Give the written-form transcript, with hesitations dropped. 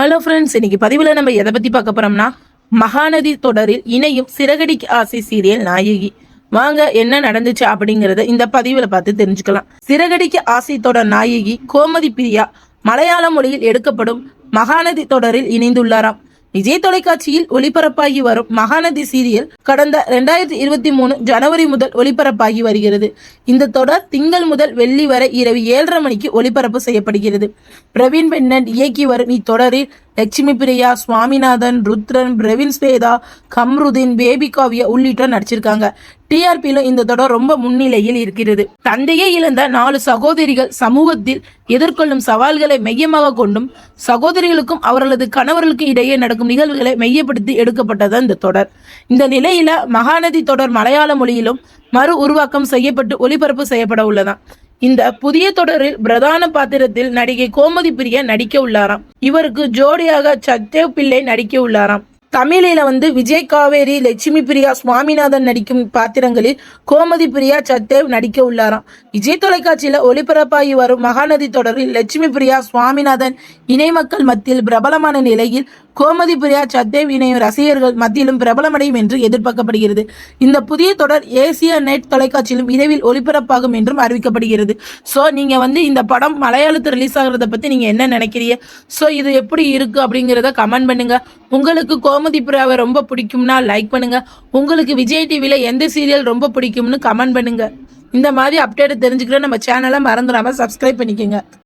Hello friends, இன்னைக்கு பதிவில் நம்ம எதை பற்றி பார்க்க போகிறோம்னா, மகாநதி தொடரில் இணையும் சிறகடிக்கு ஆசை சீரியல் நாயகி. வாங்க என்ன நடந்துச்சு அப்படிங்கிறத இந்த பதிவில் பார்த்து தெரிஞ்சுக்கலாம். சிறகடிக்கு ஆசை தொடர் நாயகி கோமதி பிரியா மலையாள மொழியில் எடுக்கப்படும் மகாநதி தொடரில் இணைந்துள்ளாராம். விஜய் தொலைக்காட்சியில் ஒளிபரப்பாகி வரும் மகாநதி சீரியல் கடந்த 2023 ஜனவரி முதல் ஒளிபரப்பாகி வருகிறது. இந்த தொடர் திங்கள் முதல் வெள்ளி வரை இரவு 7:30 மணிக்கு ஒளிபரப்பு செய்யப்படுகிறது. பிரவீன் பென்னட் இயக்கி வரும் இத்தொடரில் லட்சுமி பிரியா, சுவாமிநாதன், ருத்ரன், பிரவீன் ஸ்வேதா, கம்ருதீன், பேபி காவியா உள்ளிட்டோர் நடிச்சிருக்காங்க. டிஆர்பியிலும் இந்த தொடர் ரொம்ப முன்னிலையில் இருக்கிறது. தந்தையை இழந்த 4 சகோதரிகள் சமூகத்தில் எதிர்கொள்ளும் சவால்களை மையமாக கொண்டும் சகோதரிகளுக்கும் அவர்களது கணவர்களுக்கு இடையே நடக்கும் நிகழ்வுகளை மையப்படுத்தி எடுக்கப்பட்டது இந்த தொடர். இந்த நிலையில மகாநதி தொடர் மலையாள மொழியிலும் மறு உருவாக்கம் செய்யப்பட்டு ஒளிபரப்பு செய்யப்பட உள்ளதாம். இந்த புதிய தொடரில் பிரதான பாத்திரத்தில் நடிகை கோமதி பிரியா நடிக்க உள்ளாராம். இவருக்கு ஜோடியாக சத்தேவ் பிள்ளை நடிக்க உள்ளாராம். தமிழில விஜய், காவேரி, லட்சுமி பிரியா, சுவாமிநாதன் நடிக்கும் பாத்திரங்களில் கோமதி பிரியா, சத்தேவ் நடிக்க உள்ளாராம். விஜய் தொலைக்காட்சியில ஒளிபரப்பாகி வரும் மகாநதி தொடரில் லட்சுமி பிரியா, சுவாமிநாதன் இணை மக்கள் மத்தியில் பிரபலமான நிலையில் கோமதி பிரியா, சத்தேவ் இணையும் ரசிகர்கள் மத்தியிலும் பிரபலமடையும் என்று எதிர்பார்க்கப்படுகிறது. இந்த புதிய தொடர் ஏசியா நெட் தொலைக்காட்சியிலும் விரைவில் ஒளிபரப்பாகும் என்றும் அறிவிக்கப்படுகிறது. ஸோ நீங்க இந்த படம் மலையாளத்தில் ரிலீஸ் ஆகிறத பத்தி நீங்க என்ன நினைக்கிறீங்க? ஸோ இது எப்படி இருக்கு அப்படிங்கிறத கமெண்ட் பண்ணுங்க. உங்களுக்கு கோமதி பிரியாவை ரொம்ப பிடிக்கும்னா லைக் பண்ணுங்க. உங்களுக்கு விஜய் டிவில எந்த சீரியல் ரொம்ப பிடிக்கும்னு கமெண்ட் பண்ணுங்க. இந்த மாதிரி அப்டேட் தெரிஞ்சுக்கிற நம்ம சேனலை மறந்துடாம சப்ஸ்கிரைப் பண்ணிக்கோங்க.